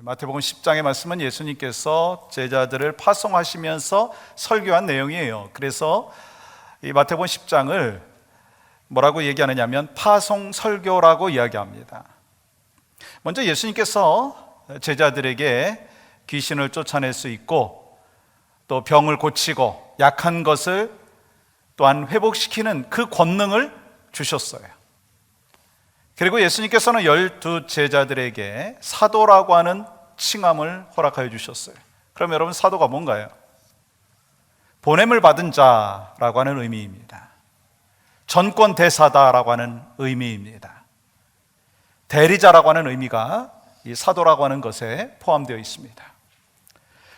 마태복음 10장의 말씀은 예수님께서 제자들을 파송하시면서 설교한 내용이에요. 그래서 이 마태복음 10장을 뭐라고 얘기하느냐 하면 파송 설교라고 이야기합니다. 먼저 예수님께서 제자들에게 귀신을 쫓아낼 수 있고 또 병을 고치고 약한 것을 또한 회복시키는 그 권능을 주셨어요. 그리고 예수님께서는 12 제자들에게 사도라고 하는 칭함을 허락하여 주셨어요. 그럼 여러분, 사도가 뭔가요? 보냄을 받은 자라고 하는 의미입니다. 전권 대사다라고 하는 의미입니다. 대리자라고 하는 의미가 이 사도라고 하는 것에 포함되어 있습니다.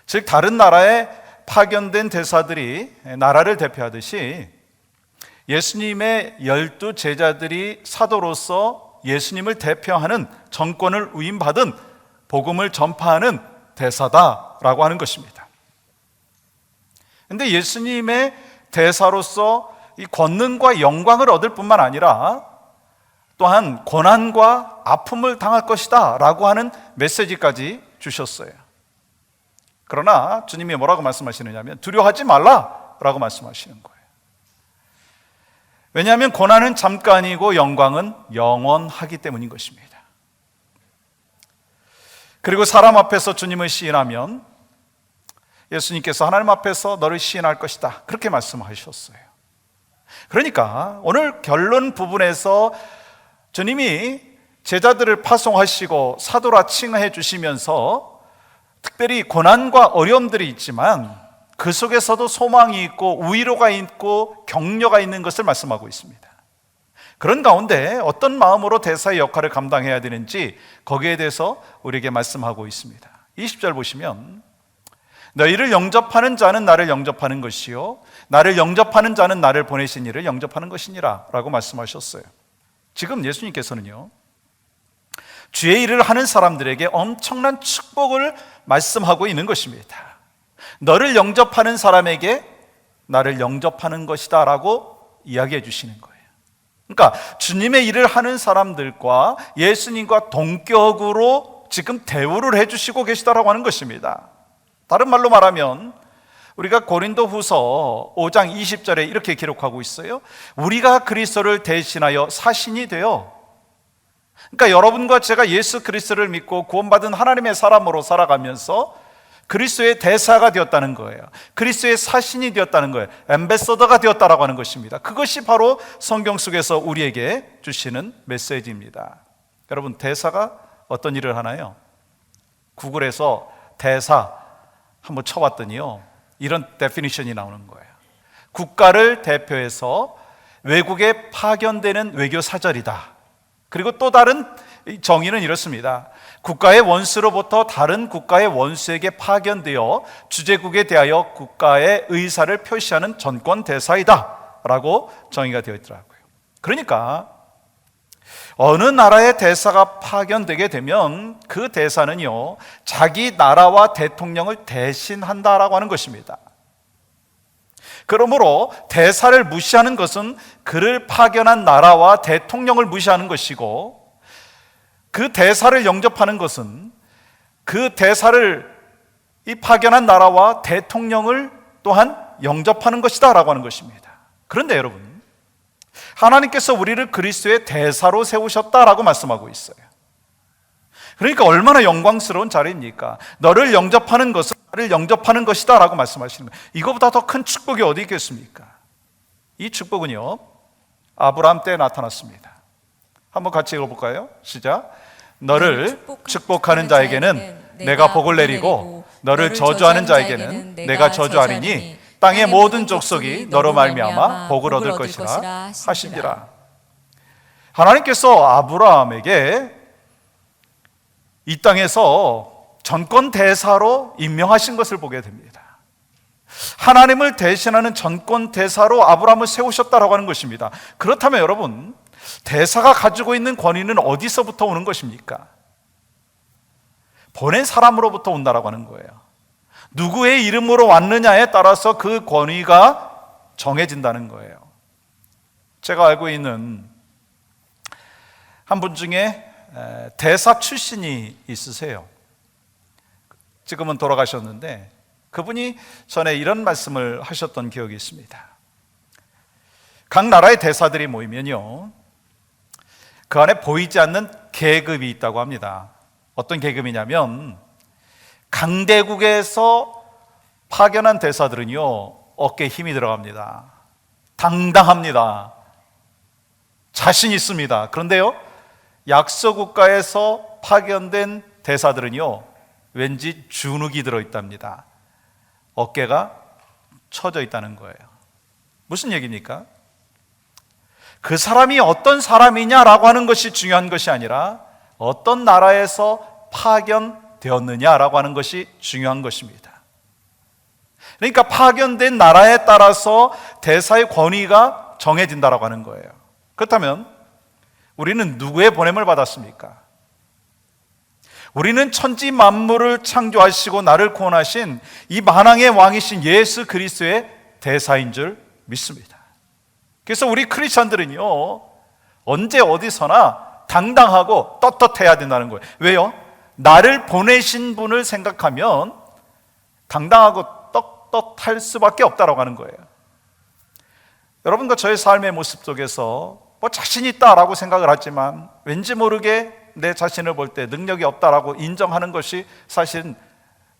즉 다른 나라에 파견된 대사들이 나라를 대표하듯이 예수님의 12 제자들이 사도로서 예수님을 대표하는 전권을 위임받은 복음을 전파하는 대사다라고 하는 것입니다. 그런데 예수님의 대사로서 이 권능과 영광을 얻을 뿐만 아니라 또한 고난과 아픔을 당할 것이다 라고 하는 메시지까지 주셨어요. 그러나 주님이 뭐라고 말씀하시느냐면 두려워하지 말라 라고 말씀하시는 거예요. 왜냐하면 고난은 잠깐이고 영광은 영원하기 때문인 것입니다. 그리고 사람 앞에서 주님을 시인하면 예수님께서 하나님 앞에서 너를 시인할 것이다, 그렇게 말씀하셨어요. 그러니까 오늘 결론 부분에서 주님이 제자들을 파송하시고 사도라 칭해 주시면서 특별히 고난과 어려움들이 있지만 그 속에서도 소망이 있고 위로가 있고 격려가 있는 것을 말씀하고 있습니다. 그런 가운데 어떤 마음으로 대사의 역할을 감당해야 되는지 거기에 대해서 우리에게 말씀하고 있습니다. 20절 보시면 너희를 영접하는 자는 나를 영접하는 것이요 나를 영접하는 자는 나를 보내신 이를 영접하는 것이니라 라고 말씀하셨어요. 지금 예수님께서는요, 주의 일을 하는 사람들에게 엄청난 축복을 말씀하고 있는 것입니다. 너를 영접하는 사람에게 나를 영접하는 것이다 라고 이야기해 주시는 거예요. 그러니까 주님의 일을 하는 사람들과 예수님과 동격으로 지금 대우를 해주시고 계시다라고 하는 것입니다. 다른 말로 말하면 우리가 고린도후서 5장 20절에 이렇게 기록하고 있어요. 우리가 그리스도를 대신하여 사신이 되어, 그러니까 여러분과 제가 예수 그리스도를 믿고 구원받은 하나님의 사람으로 살아가면서 그리스도의 대사가 되었다는 거예요. 그리스도의 사신이 되었다는 거예요. 앰베서더가 되었다라고 하는 것입니다. 그것이 바로 성경 속에서 우리에게 주시는 메시지입니다. 여러분, 대사가 어떤 일을 하나요? 구글에서 대사 한번 쳐봤더니요, 이런 데피니션이 나오는 거예요. 국가를 대표해서 외국에 파견되는 외교사절이다. 그리고 또 다른 정의는 이렇습니다. 국가의 원수로부터 다른 국가의 원수에게 파견되어 주재국에 대하여 국가의 의사를 표시하는 전권 대사이다 라고 정의가 되어 있더라고요. 그러니까 어느 나라의 대사가 파견되게 되면 그 대사는요, 자기 나라와 대통령을 대신한다라고 하는 것입니다. 그러므로 대사를 무시하는 것은 그를 파견한 나라와 대통령을 무시하는 것이고, 그 대사를 영접하는 것은 그 대사를 이 파견한 나라와 대통령을 또한 영접하는 것이다 라고 하는 것입니다. 그런데 여러분, 하나님께서 우리를 그리스도의 대사로 세우셨다라고 말씀하고 있어요. 그러니까 얼마나 영광스러운 자리입니까? 너를 영접하는 것은 나를 영접하는 것이다 라고 말씀하시는 거예요. 이거보다 더 큰 축복이 어디 있겠습니까? 이 축복은요, 아브라함 때 나타났습니다. 한번 같이 읽어볼까요? 시작. 너를 축복하는 자에게는 내가 복을 내리고 너를 저주하는 자에게는 내가 저주하리니 땅의 모든 족속이 너로 말미암아 복을 얻을 것이라 하시니라. 하나님께서 아브라함에게 이 땅에서 전권 대사로 임명하신 것을 보게 됩니다. 하나님을 대신하는 전권 대사로 아브라함을 세우셨다라고 하는 것입니다. 그렇다면 여러분, 대사가 가지고 있는 권위는 어디서부터 오는 것입니까? 보낸 사람으로부터 온다라고 하는 거예요. 누구의 이름으로 왔느냐에 따라서 그 권위가 정해진다는 거예요. 제가 알고 있는 한 분 중에 대사 출신이 있으세요. 지금은 돌아가셨는데 그분이 전에 이런 말씀을 하셨던 기억이 있습니다. 각 나라의 대사들이 모이면요, 그 안에 보이지 않는 계급이 있다고 합니다. 어떤 계급이냐면 강대국에서 파견한 대사들은요, 어깨에 힘이 들어갑니다. 당당합니다. 자신 있습니다. 그런데요, 약소국가에서 파견된 대사들은요, 왠지 주눅이 들어있답니다. 어깨가 처져 있다는 거예요. 무슨 얘기입니까? 그 사람이 어떤 사람이냐라고 하는 것이 중요한 것이 아니라 어떤 나라에서 파견되었느냐라고 하는 것이 중요한 것입니다. 그러니까 파견된 나라에 따라서 대사의 권위가 정해진다라고 하는 거예요. 그렇다면 우리는 누구의 보냄을 받았습니까? 우리는 천지 만물을 창조하시고 나를 구원하신 이 만왕의 왕이신 예수 그리스도의 대사인 줄 믿습니다. 그래서 우리 크리스천들은요, 언제 어디서나 당당하고 떳떳해야 된다는 거예요. 왜요? 나를 보내신 분을 생각하면 당당하고 떳떳할 수밖에 없다라고 하는 거예요. 여러분과 저의 삶의 모습 속에서 뭐 자신 있다라고 생각을 하지만 왠지 모르게 내 자신을 볼 때 능력이 없다라고 인정하는 것이 사실은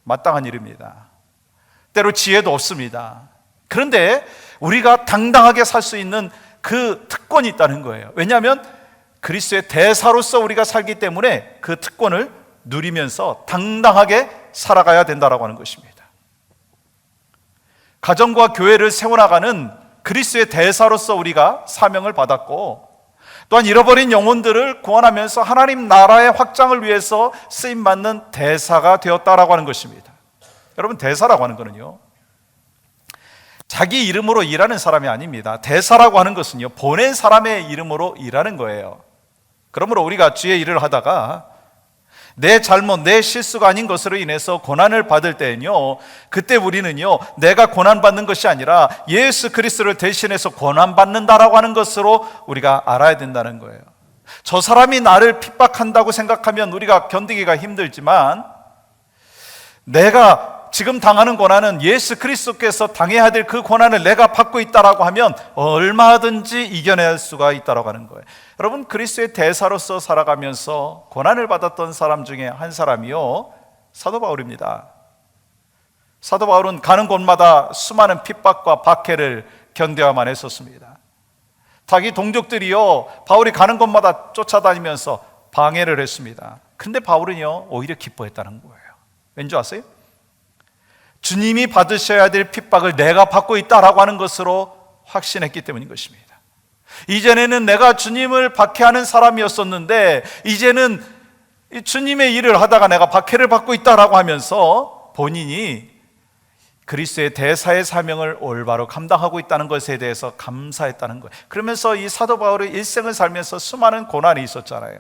마땅한 일입니다. 때로 지혜도 없습니다. 그런데 우리가 당당하게 살 수 있는 그 특권이 있다는 거예요. 왜냐하면 그리스도의 대사로서 우리가 살기 때문에 그 특권을 누리면서 당당하게 살아가야 된다라고 하는 것입니다. 가정과 교회를 세워나가는 그리스도의 대사로서 우리가 사명을 받았고, 또한 잃어버린 영혼들을 구원하면서 하나님 나라의 확장을 위해서 쓰임받는 대사가 되었다라고 하는 것입니다. 여러분, 대사라고 하는 것은요, 자기 이름으로 일하는 사람이 아닙니다. 대사라고 하는 것은요, 보낸 사람의 이름으로 일하는 거예요. 그러므로 우리가 주의 일을 하다가 내 잘못, 내 실수가 아닌 것으로 인해서 고난을 받을 때는요, 그때 우리는요, 내가 고난받는 것이 아니라 예수 그리스도를 대신해서 고난받는다라고 하는 것으로 우리가 알아야 된다는 거예요. 저 사람이 나를 핍박한다고 생각하면 우리가 견디기가 힘들지만, 내가 지금 당하는 고난은 예수 그리스도께서 당해야 될 그 고난을 내가 받고 있다라고 하면 얼마든지 이겨낼 수가 있다라고 하는 거예요. 여러분, 그리스도의 대사로서 살아가면서 고난을 받았던 사람 중에 한 사람이요, 사도 바울입니다. 사도 바울은 가는 곳마다 수많은 핍박과 박해를 견뎌야만 했었습니다. 자기 동족들이요, 바울이 가는 곳마다 쫓아다니면서 방해를 했습니다. 근데 바울은요, 오히려 기뻐했다는 거예요. 왠지 아세요? 주님이 받으셔야 될 핍박을 내가 받고 있다라고 하는 것으로 확신했기 때문인 것입니다. 이전에는 내가 주님을 박해하는 사람이었었는데 이제는 주님의 일을 하다가 내가 박해를 받고 있다라고 하면서 본인이 그리스도의 대사의 사명을 올바로 감당하고 있다는 것에 대해서 감사했다는 거예요. 그러면서 이 사도 바울의 일생을 살면서 수많은 고난이 있었잖아요.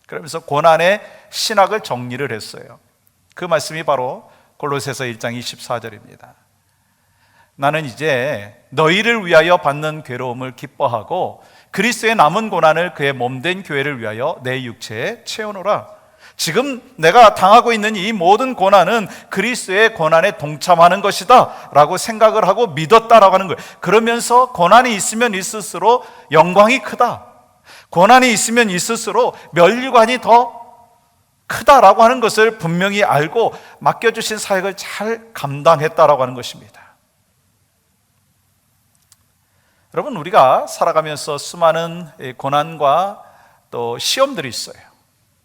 그러면서 고난의 신학을 정리를 했어요. 그 말씀이 바로 골로새서 1장 24절입니다. 나는 이제 너희를 위하여 받는 괴로움을 기뻐하고 그리스도의 남은 고난을 그의 몸된 교회를 위하여 내 육체에 채우노라. 지금 내가 당하고 있는 이 모든 고난은 그리스도의 고난에 동참하는 것이다 라고 생각을 하고 믿었다라고 하는 거예요. 그러면서 고난이 있으면 있을수록 영광이 크다, 고난이 있으면 있을수록 면류관이 더 크다라고 하는 것을 분명히 알고 맡겨주신 사역을 잘 감당했다라고 하는 것입니다. 여러분, 우리가 살아가면서 수많은 고난과 또 시험들이 있어요.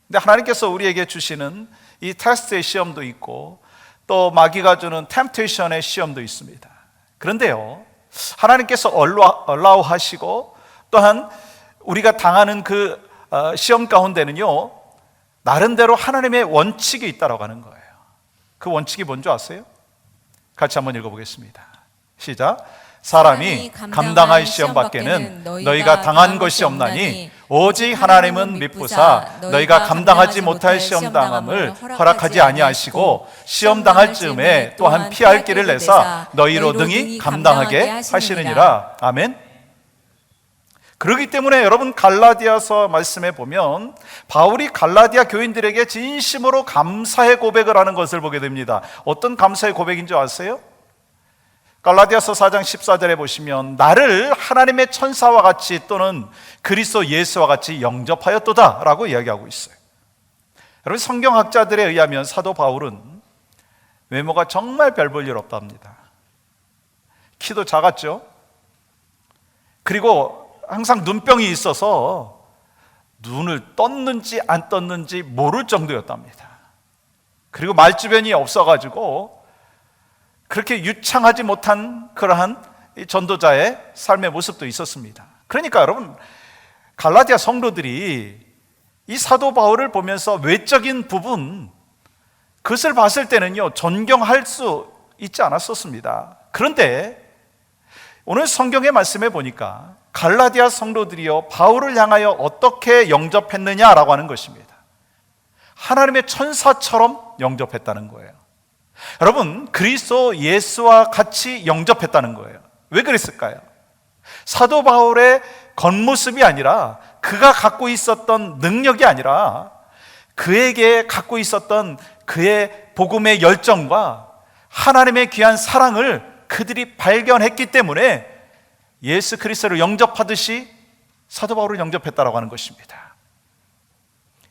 근데 하나님께서 우리에게 주시는 이 테스트의 시험도 있고 또 마귀가 주는 템테이션의 시험도 있습니다. 그런데요, 하나님께서 allow 하시고 또한 우리가 당하는 그 시험 가운데는요, 나름대로 하나님의 원칙이 있다고 하는 거예요. 그 원칙이 뭔지 아세요? 같이 한번 읽어보겠습니다. 시작. 사람이 감당할 시험 밖에는 너희가 당한 것이 없나니 오직 하나님은 미쁘사 너희가 감당하지 못할 시험 당함을 허락하지 아니하시고 시험 당할 즈음에 또한 피할 길을 내사 너희로 능히 감당하게 하시느니라. 아멘. 그렇기 때문에 여러분 갈라디아서 말씀에 보면 바울이 갈라디아 교인들에게 진심으로 감사의 고백을 하는 것을 보게 됩니다. 어떤 감사의 고백인 줄 아세요? 갈라디아서 4장 14절에 보시면 나를 하나님의 천사와 같이 또는 그리스도 예수와 같이 영접하였도다 라고 이야기하고 있어요. 여러분 성경학자들에 의하면 사도 바울은 외모가 정말 별 볼 일 없답니다. 키도 작았죠. 그리고 항상 눈병이 있어서 눈을 떴는지 안 떴는지 모를 정도였답니다. 그리고 말주변이 없어가지고 그렇게 유창하지 못한 그러한 전도자의 삶의 모습도 있었습니다. 그러니까 여러분 갈라디아 성도들이 이 사도 바울을 보면서 외적인 부분 그것을 봤을 때는요 존경할 수 있지 않았었습니다. 그런데 오늘 성경의 말씀에 보니까 갈라디아 성도들이요 바울을 향하여 어떻게 영접했느냐라고 하는 것입니다. 하나님의 천사처럼 영접했다는 거예요. 여러분 그리스도 예수와 같이 영접했다는 거예요. 왜 그랬을까요? 사도 바울의 겉모습이 아니라 그가 갖고 있었던 능력이 아니라 그에게 갖고 있었던 그의 복음의 열정과 하나님의 귀한 사랑을 그들이 발견했기 때문에 예수 그리스도를 영접하듯이 사도 바울을 영접했다라고 하는 것입니다.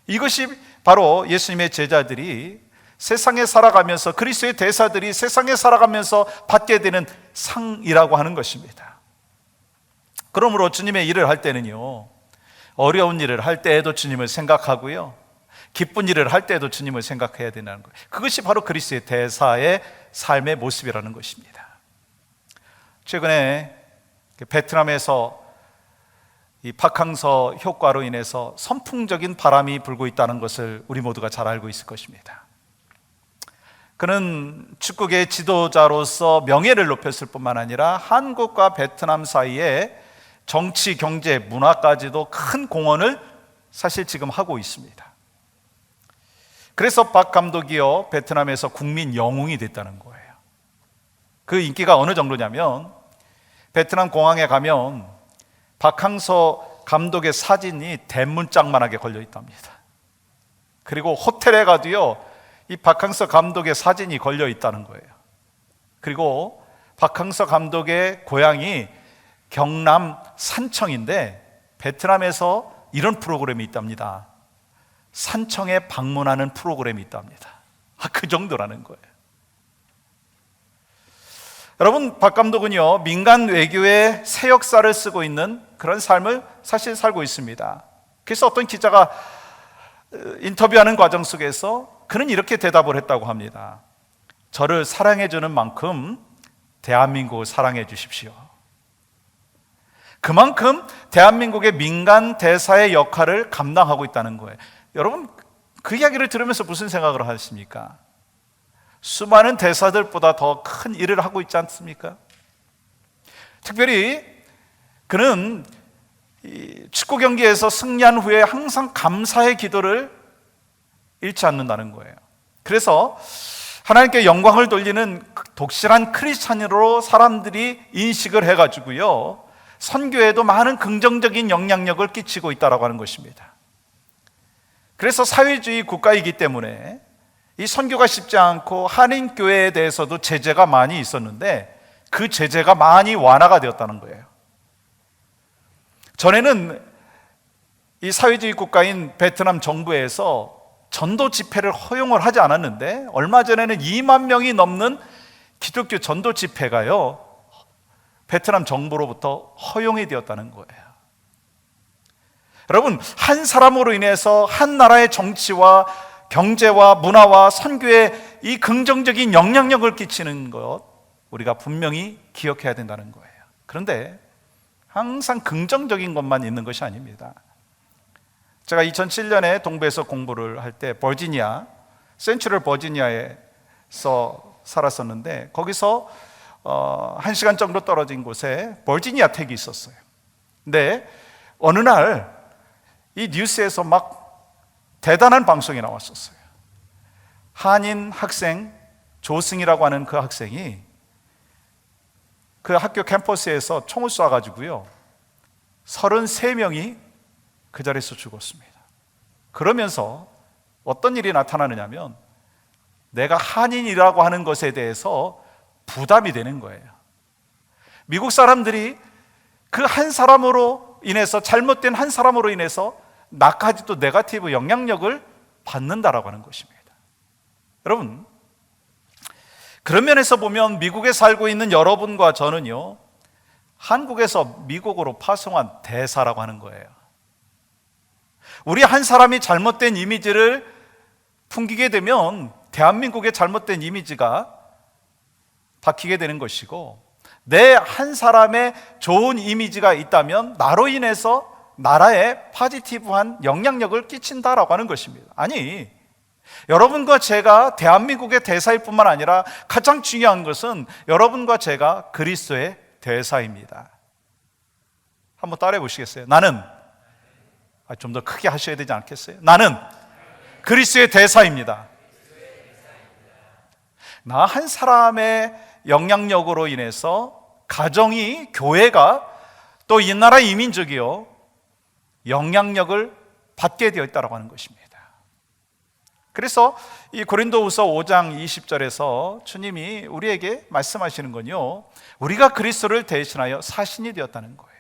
이것이 바로 예수님의 제자들이 세상에 살아가면서 그리스도의 대사들이 세상에 살아가면서 받게 되는 상이라고 하는 것입니다. 그러므로 주님의 일을 할 때는요 어려운 일을 할 때에도 주님을 생각하고요 기쁜 일을 할 때에도 주님을 생각해야 된다는 거예요. 그것이 바로 그리스도의 대사의 삶의 모습이라는 것입니다. 최근에 베트남에서 이 박항서 효과로 인해서 선풍적인 바람이 불고 있다는 것을 우리 모두가 잘 알고 있을 것입니다. 그는 축구계 지도자로서 명예를 높였을 뿐만 아니라 한국과 베트남 사이에 정치, 경제, 문화까지도 큰 공헌을 사실 지금 하고 있습니다. 그래서 박 감독이요 베트남에서 국민 영웅이 됐다는 거예요. 그 인기가 어느 정도냐면 베트남 공항에 가면 박항서 감독의 사진이 대문짝만하게 걸려 있답니다. 그리고 호텔에 가도요 이 박항서 감독의 사진이 걸려 있다는 거예요. 그리고 박항서 감독의 고향이 경남 산청인데 베트남에서 이런 프로그램이 있답니다. 산청에 방문하는 프로그램이 있답니다. 그 정도라는 거예요. 여러분 박 감독은요 민간 외교의 새 역사를 쓰고 있는 그런 삶을 사실 살고 있습니다. 그래서 어떤 기자가 인터뷰하는 과정 속에서 그는 이렇게 대답을 했다고 합니다. 저를 사랑해 주는 만큼 대한민국을 사랑해 주십시오. 그만큼 대한민국의 민간 대사의 역할을 감당하고 있다는 거예요. 여러분 그 이야기를 들으면서 무슨 생각을 하십니까? 수많은 대사들보다 더 큰 일을 하고 있지 않습니까? 특별히 그는 축구 경기에서 승리한 후에 항상 감사의 기도를 잃지 않는다는 거예요. 그래서 하나님께 영광을 돌리는 독실한 크리스찬으로 사람들이 인식을 해가지고요 선교에도 많은 긍정적인 영향력을 끼치고 있다고 하는 것입니다. 그래서 사회주의 국가이기 때문에 이 선교가 쉽지 않고 한인교회에 대해서도 제재가 많이 있었는데 그 제재가 많이 완화가 되었다는 거예요. 전에는 이 사회주의 국가인 베트남 정부에서 전도 집회를 허용을 하지 않았는데 얼마 전에는 2만 명이 넘는 기독교 전도 집회가요 베트남 정부로부터 허용이 되었다는 거예요. 여러분 한 사람으로 인해서 한 나라의 정치와 경제와 문화와 선교에 이 긍정적인 영향력을 끼치는 것 우리가 분명히 기억해야 된다는 거예요. 그런데 항상 긍정적인 것만 있는 것이 아닙니다. 제가 2007년에 동부에서 공부를 할 때 버지니아, 센트럴 버지니아에서 살았었는데 거기서 1시간 정도 떨어진 곳에 버지니아 텍이 있었어요. 근데 어느 날 이 뉴스에서 막 대단한 방송이 나왔었어요. 한인 학생 조승이라고 하는 그 학생이 그 학교 캠퍼스에서 총을 쏴가지고요 33명이 그 자리에서 죽었습니다. 그러면서 어떤 일이 나타나느냐면 내가 한인이라고 하는 것에 대해서 부담이 되는 거예요. 미국 사람들이 그 한 사람으로 인해서, 잘못된 한 사람으로 인해서 나까지도 네거티브 영향력을 받는다라고 하는 것입니다. 여러분, 그런 면에서 보면 미국에 살고 있는 여러분과 저는요, 한국에서 미국으로 파송한 대사라고 하는 거예요. 우리 한 사람이 잘못된 이미지를 풍기게 되면 대한민국의 잘못된 이미지가 박히게 되는 것이고, 내 한 사람의 좋은 이미지가 있다면 나로 인해서 나라에 포지티브한 영향력을 끼친다라고 하는 것입니다. 아니, 여러분과 제가 대한민국의 대사일 뿐만 아니라 가장 중요한 것은 여러분과 제가 그리스도의 대사입니다. 한번 따라해 보시겠어요? 나는, 좀 더 크게 하셔야 되지 않겠어요? 나는 그리스도의 대사입니다. 나 한 사람의 영향력으로 인해서 가정이, 교회가, 또 이 나라 이민족이요, 영향력을 받게 되어 있다고 하는 것입니다. 그래서 이 고린도후서 5장 20절에서 주님이 우리에게 말씀하시는 건요, 우리가 그리스도를 대신하여 사신이 되었다는 거예요.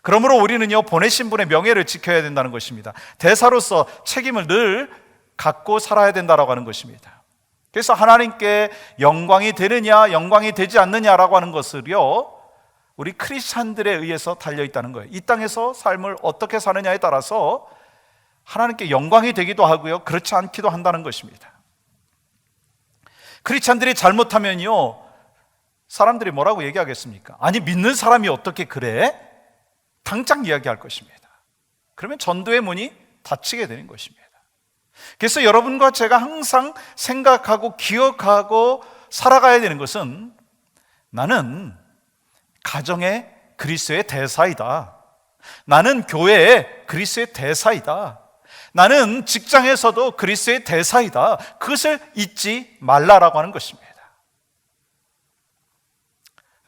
그러므로 우리는요, 보내신 분의 명예를 지켜야 된다는 것입니다. 대사로서 책임을 늘 갖고 살아야 된다고 하는 것입니다. 그래서 하나님께 영광이 되느냐 영광이 되지 않느냐라고 하는 것을요, 우리 크리스찬들에 의해서 달려있다는 거예요. 이 땅에서 삶을 어떻게 사느냐에 따라서 하나님께 영광이 되기도 하고요, 그렇지 않기도 한다는 것입니다. 크리스찬들이 잘못하면요, 사람들이 뭐라고 얘기하겠습니까? 아니, 믿는 사람이 어떻게 그래? 당장 이야기할 것입니다. 그러면 전도의 문이 닫히게 되는 것입니다. 그래서 여러분과 제가 항상 생각하고 기억하고 살아가야 되는 것은, 나는 가정의 그리스도의 대사이다. 나는 교회의 그리스도의 대사이다. 나는 직장에서도 그리스도의 대사이다. 그것을 잊지 말라라고 하는 것입니다.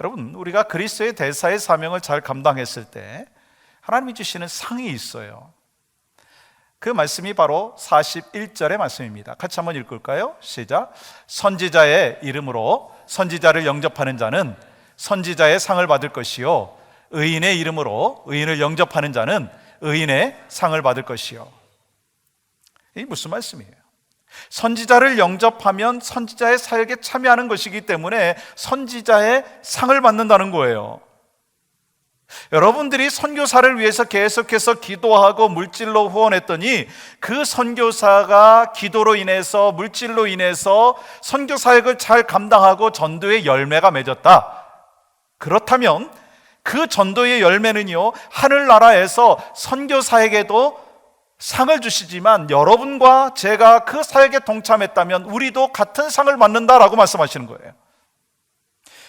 여러분, 우리가 그리스도의 대사의 사명을 잘 감당했을 때 하나님이 주시는 상이 있어요. 그 말씀이 바로 41절의 말씀입니다. 같이 한번 읽을까요? 시작. 선지자의 이름으로 선지자를 영접하는 자는 선지자의 상을 받을 것이요, 의인의 이름으로 의인을 영접하는 자는 의인의 상을 받을 것이요. 이게 무슨 말씀이에요? 선지자를 영접하면 선지자의 사역에 참여하는 것이기 때문에 선지자의 상을 받는다는 거예요. 여러분들이 선교사를 위해서 계속해서 기도하고 물질로 후원했더니 그 선교사가 기도로 인해서, 물질로 인해서 선교 사역을 잘 감당하고 전도의 열매가 맺었다. 그렇다면 그 전도의 열매는요, 하늘나라에서 선교사에게도 상을 주시지만 여러분과 제가 그 사역에 동참했다면 우리도 같은 상을 받는다라고 말씀하시는 거예요.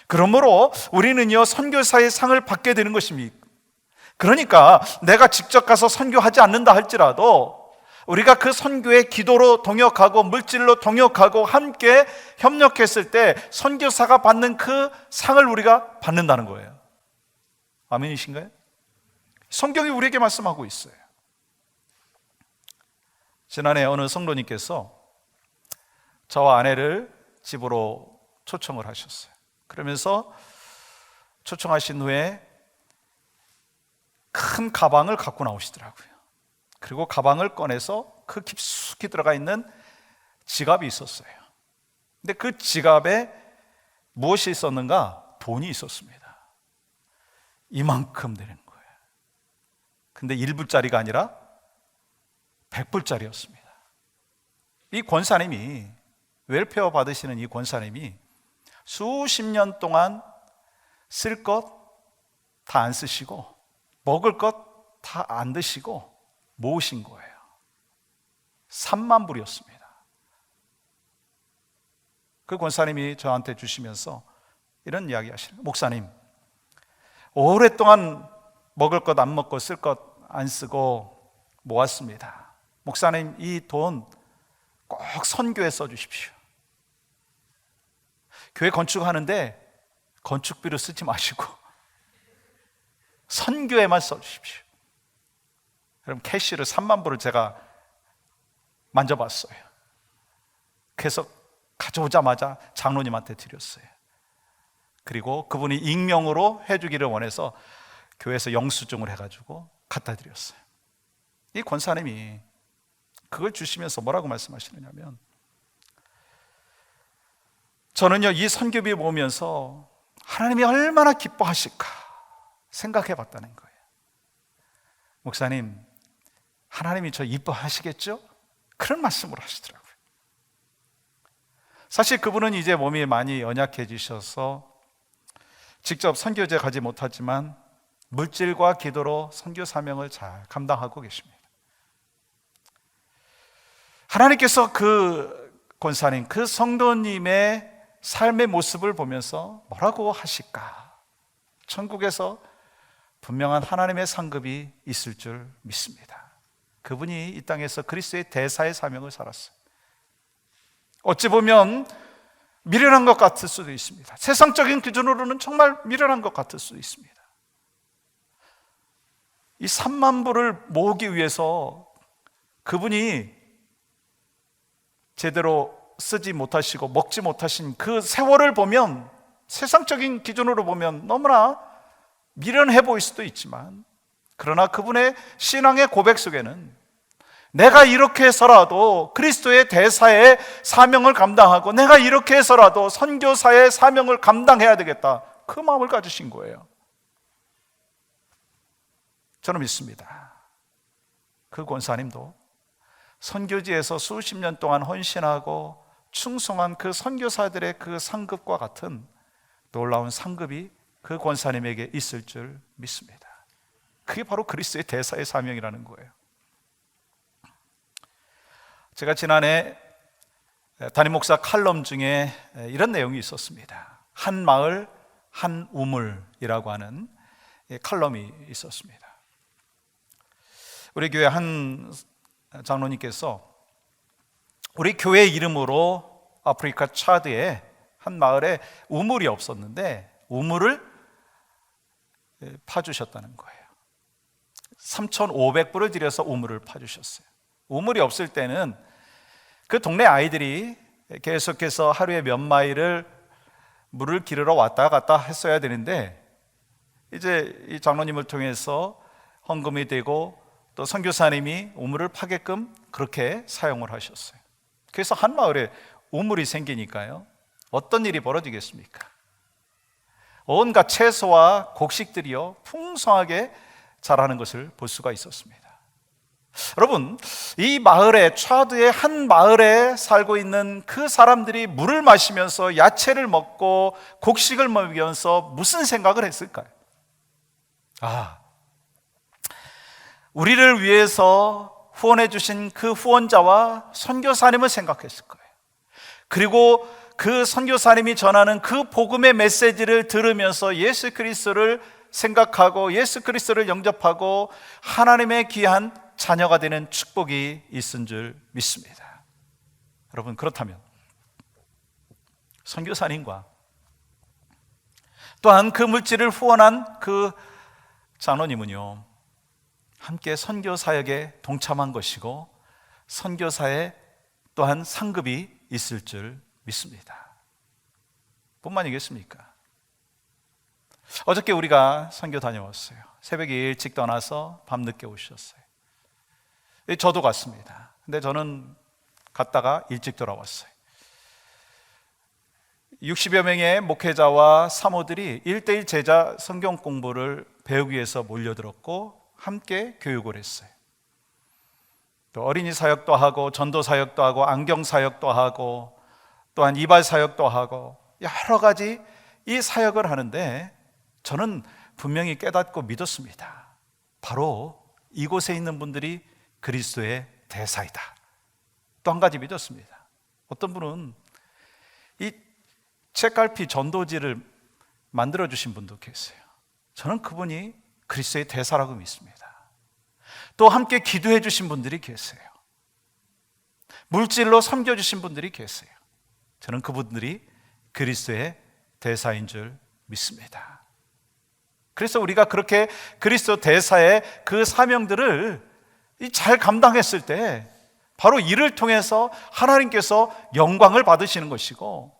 그러므로 우리는요, 선교사의 상을 받게 되는 것입니다. 그러니까 내가 직접 가서 선교하지 않는다 할지라도 우리가 그 선교에 기도로 동역하고 물질로 동역하고 함께 협력했을 때 선교사가 받는 그 상을 우리가 받는다는 거예요. 아멘이신가요? 성경이 우리에게 말씀하고 있어요. 지난해 어느 성도님께서 저와 아내를 집으로 초청을 하셨어요. 그러면서 초청하신 후에 큰 가방을 갖고 나오시더라고요. 그리고 가방을 꺼내서 그 깊숙이 들어가 있는 지갑이 있었어요. 근데 그 지갑에 무엇이 있었는가? 돈이 있었습니다. 이만큼 되는 거예요. 근데 1불짜리가 아니라 100불짜리였습니다. 이 권사님이, 웰페어 받으시는 이 권사님이 수십 년 동안 쓸 것 다 안 쓰시고 먹을 것 다 안 드시고 모으신 거예요. 3만 불이었습니다. 그 권사님이 저한테 주시면서 이런 이야기 하시는 거예요. 목사님, 오랫동안 먹을 것 안 먹고 쓸 것 안 쓰고 모았습니다. 목사님, 이 돈 꼭 선교에 써주십시오. 교회 건축하는데 건축비로 쓰지 마시고 선교에만 써주십시오. 그럼 캐시를 3만 불을 제가 만져봤어요. 그래서 가져오자마자 장로님한테 드렸어요. 그리고 그분이 익명으로 해주기를 원해서 교회에서 영수증을 해가지고 갖다 드렸어요. 이 권사님이 그걸 주시면서 뭐라고 말씀하시느냐면, 저는요 이 선교비 보면서 하나님이 얼마나 기뻐하실까 생각해 봤다는 거예요. 목사님, 하나님이 저 이뻐하시겠죠? 그런 말씀을 하시더라고요. 사실 그분은 이제 몸이 많이 연약해지셔서 직접 선교제 가지 못하지만 물질과 기도로 선교 사명을 잘 감당하고 계십니다. 하나님께서 그 권사님, 그 성도님의 삶의 모습을 보면서 뭐라고 하실까? 천국에서 분명한 하나님의 상급이 있을 줄 믿습니다. 그분이 이 땅에서 그리스도의 대사의 사명을 살았어요. 어찌 보면 미련한 것 같을 수도 있습니다. 세상적인 기준으로는 정말 미련한 것 같을 수도 있습니다. 이 3만 불을 모으기 위해서 그분이 제대로 쓰지 못하시고 먹지 못하신 그 세월을 보면, 세상적인 기준으로 보면 너무나 미련해 보일 수도 있지만, 그러나 그분의 신앙의 고백 속에는 내가 이렇게 해서라도 그리스도의 대사의 사명을 감당하고 내가 이렇게 해서라도 선교사의 사명을 감당해야 되겠다, 그 마음을 가지신 거예요. 저는 믿습니다. 그 권사님도 선교지에서 수십 년 동안 헌신하고 충성한 그 선교사들의 그 상급과 같은 놀라운 상급이 그 권사님에게 있을 줄 믿습니다. 그게 바로 그리스도의 대사의 사명이라는 거예요. 제가 지난해 담임 목사 칼럼 중에 이런 내용이 있었습니다. 한 마을 한 우물이라고 하는 칼럼이 있었습니다. 우리 교회 한 장로님께서 우리 교회 이름으로 아프리카 차드에 한 마을에 우물이 없었는데 우물을 파주셨다는 거예요. 3,500불을 들여서 우물을 파주셨어요. 우물이 없을 때는 그 동네 아이들이 계속해서 하루에 몇 마일을 물을 기르러 왔다 갔다 했어야 되는데, 이제 이 장로님을 통해서 헌금이 되고 또 선교사님이 우물을 파게끔 그렇게 사용을 하셨어요. 그래서 한 마을에 우물이 생기니까요, 어떤 일이 벌어지겠습니까? 온갖 채소와 곡식들이요 풍성하게 자라는 것을 볼 수가 있었습니다. 여러분, 이 마을에, 차드의 한 마을에 살고 있는 그 사람들이 물을 마시면서 야채를 먹고 곡식을 먹으면서 무슨 생각을 했을까요? 우리를 위해서 후원해 주신 그 후원자와 선교사님을 생각했을 거예요. 그리고 그 선교사님이 전하는 그 복음의 메시지를 들으면서 예수 그리스도를 생각하고 예수 그리스도를 영접하고 하나님의 귀한 자녀가 되는 축복이 있은 줄 믿습니다. 여러분, 그렇다면 선교사님과 또한 그 물질을 후원한 그 장로님은요, 함께 선교 사역에 동참한 것이고 선교사에 또한 상급이 있을 줄 믿습니다. 뿐만이겠습니까? 어저께 우리가 선교 다녀왔어요. 새벽에 일찍 떠나서 밤늦게 오셨어요. 저도 갔습니다. 근데 저는 갔다가 일찍 돌아왔어요. 60여 명의 목회자와 사모들이 1:1 제자 성경 공부를 배우기 위해서 몰려들었고 함께 교육을 했어요. 또 어린이 사역도 하고 전도 사역도 하고 안경 사역도 하고 또한 이발 사역도 하고 여러 가지 이 사역을 하는데, 저는 분명히 깨닫고 믿었습니다. 바로 이곳에 있는 분들이 그리스도의 대사이다. 또 한 가지 믿었습니다. 어떤 분은 이 책갈피 전도지를 만들어주신 분도 계세요. 저는 그분이 그리스도의 대사라고 믿습니다. 또 함께 기도해 주신 분들이 계세요. 물질로 섬겨주신 분들이 계세요. 저는 그분들이 그리스도의 대사인 줄 믿습니다. 그래서 우리가 그렇게 그리스도 대사의 그 사명들을 잘 감당했을 때 바로 이를 통해서 하나님께서 영광을 받으시는 것이고,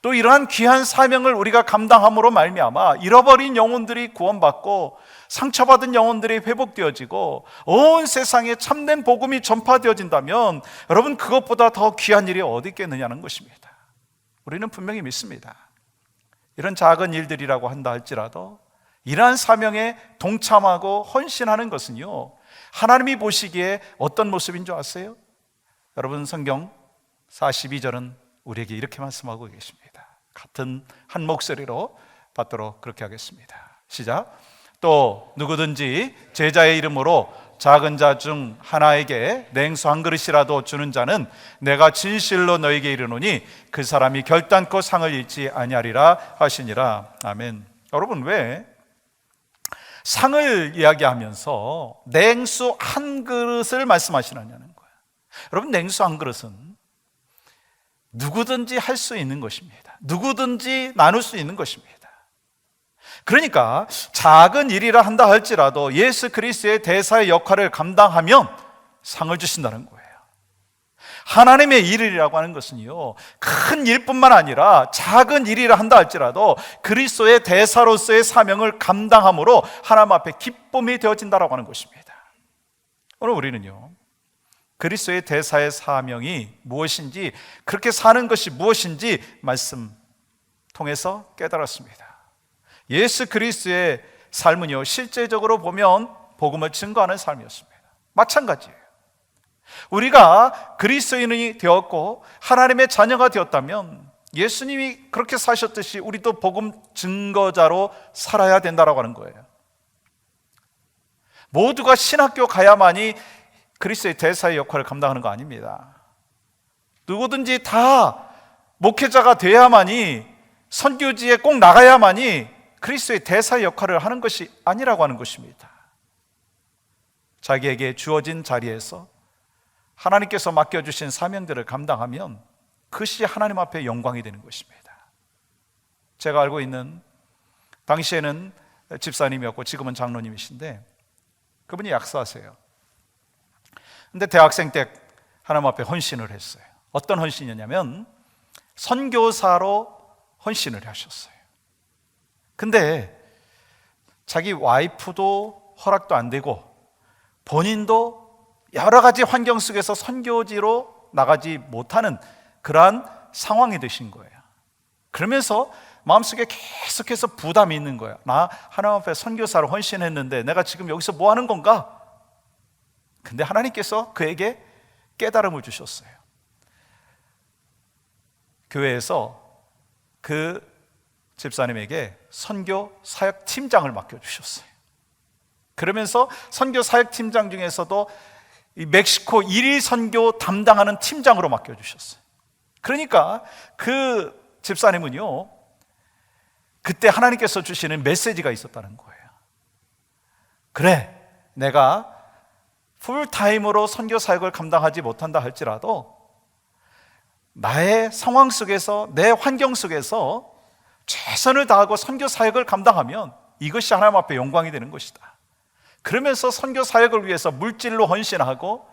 또 이러한 귀한 사명을 우리가 감당함으로 말미암아 잃어버린 영혼들이 구원받고 상처받은 영혼들이 회복되어지고 온 세상에 참된 복음이 전파되어진다면 여러분, 그것보다 더 귀한 일이 어디 있겠느냐는 것입니다. 우리는 분명히 믿습니다. 이런 작은 일들이라고 한다 할지라도 이러한 사명에 동참하고 헌신하는 것은요, 하나님이 보시기에 어떤 모습인 줄 아세요? 여러분, 성경 42절은 우리에게 이렇게 말씀하고 계십니다. 같은 한 목소리로 받도록 그렇게 하겠습니다. 시작. 또 누구든지 제자의 이름으로 작은 자 중 하나에게 냉수 한 그릇이라도 주는 자는 내가 진실로 너에게 이르노니 그 사람이 결단코 상을 잃지 아니하리라 하시니라. 아멘. 여러분, 왜 상을 이야기하면서 냉수 한 그릇을 말씀하시느냐는 거예요. 여러분, 냉수 한 그릇은 누구든지 할 수 있는 것입니다. 누구든지 나눌 수 있는 것입니다. 그러니까 작은 일이라 한다 할지라도 예수 그리스도의 대사의 역할을 감당하면 상을 주신다는 거예요. 하나님의 일이라고 하는 것은요, 큰 일뿐만 아니라 작은 일이라 한다 할지라도 그리스도의 대사로서의 사명을 감당함으로 하나님 앞에 기쁨이 되어진다라고 하는 것입니다. 오늘 우리는요, 그리스도의 대사의 사명이 무엇인지, 그렇게 사는 것이 무엇인지 말씀 통해서 깨달았습니다. 예수 그리스도의 삶은요, 실제적으로 보면 복음을 증거하는 삶이었습니다. 마찬가지예요. 우리가 그리스도인이 되었고 하나님의 자녀가 되었다면 예수님이 그렇게 사셨듯이 우리도 복음 증거자로 살아야 된다라고 하는 거예요. 모두가 신학교 가야만이 그리스도의 대사의 역할을 감당하는 거 아닙니다. 누구든지 다 목회자가 돼야만이, 선교지에 꼭 나가야만이 그리스도의 대사의 역할을 하는 것이 아니라고 하는 것입니다. 자기에게 주어진 자리에서 하나님께서 맡겨주신 사명들을 감당하면 그것이 하나님 앞에 영광이 되는 것입니다. 제가 알고 있는, 당시에는 집사님이었고 지금은 장로님이신데 그분이 약사하세요. 근데 대학생 때 하나님 앞에 헌신을 했어요. 어떤 헌신이었냐면 선교사로 헌신을 하셨어요. 근데 자기 와이프도 허락도 안 되고 본인도 여러 가지 환경 속에서 선교지로 나가지 못하는 그러한 상황이 되신 거예요. 그러면서 마음속에 계속해서 부담이 있는 거예요. 나 하나님 앞에 선교사로 헌신했는데 내가 지금 여기서 뭐 하는 건가? 근데 하나님께서 그에게 깨달음을 주셨어요. 교회에서 그 집사님에게 선교 사역 팀장을 맡겨주셨어요. 그러면서 선교 사역 팀장 중에서도 이 멕시코 1일 선교 담당하는 팀장으로 맡겨주셨어요. 그러니까 그 집사님은요, 그때 하나님께서 주시는 메시지가 있었다는 거예요. 그래, 내가 풀타임으로 선교 사역을 감당하지 못한다 할지라도 나의 상황 속에서, 내 환경 속에서 최선을 다하고 선교 사역을 감당하면 이것이 하나님 앞에 영광이 되는 것이다. 그러면서 선교 사역을 위해서 물질로 헌신하고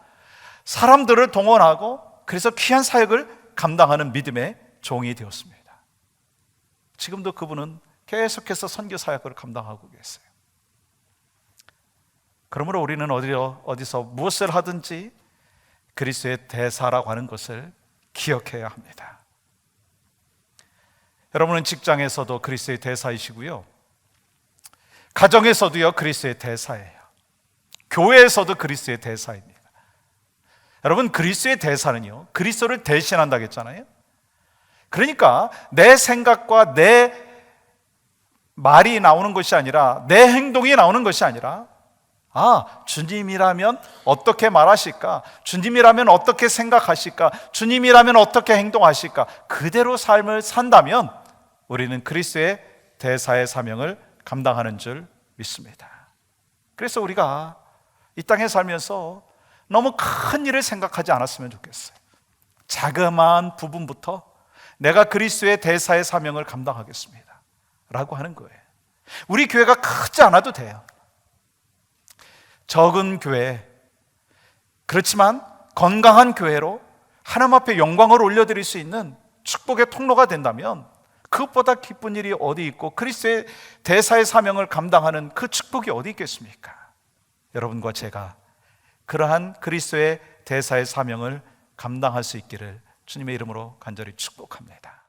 사람들을 동원하고 그래서 귀한 사역을 감당하는 믿음의 종이 되었습니다. 지금도 그분은 계속해서 선교 사역을 감당하고 계세요. 그러므로 우리는 어디서 무엇을 하든지 그리스도의 대사라고 하는 것을 기억해야 합니다. 여러분은 직장에서도 그리스도의 대사이시고요, 가정에서도요 그리스도의 대사예요. 교회에서도 그리스도의 대사입니다. 여러분, 그리스도의 대사는요 그리스도를 대신한다고 했잖아요. 그러니까 내 생각과 내 말이 나오는 것이 아니라, 내 행동이 나오는 것이 아니라, 주님이라면 어떻게 말하실까? 주님이라면 어떻게 생각하실까? 주님이라면 어떻게 행동하실까? 그대로 삶을 산다면 우리는 그리스도의 대사의 사명을 감당하는 줄 믿습니다. 그래서 우리가 이 땅에 살면서 너무 큰 일을 생각하지 않았으면 좋겠어요. 자그마한 부분부터 내가 그리스도의 대사의 사명을 감당하겠습니다 라고 하는 거예요. 우리 교회가 크지 않아도 돼요. 적은 교회, 그렇지만 건강한 교회로 하나님 앞에 영광을 올려드릴 수 있는 축복의 통로가 된다면 그것보다 기쁜 일이 어디 있고, 그리스도의 대사의 사명을 감당하는 그 축복이 어디 있겠습니까? 여러분과 제가 그러한 그리스도의 대사의 사명을 감당할 수 있기를 주님의 이름으로 간절히 축복합니다.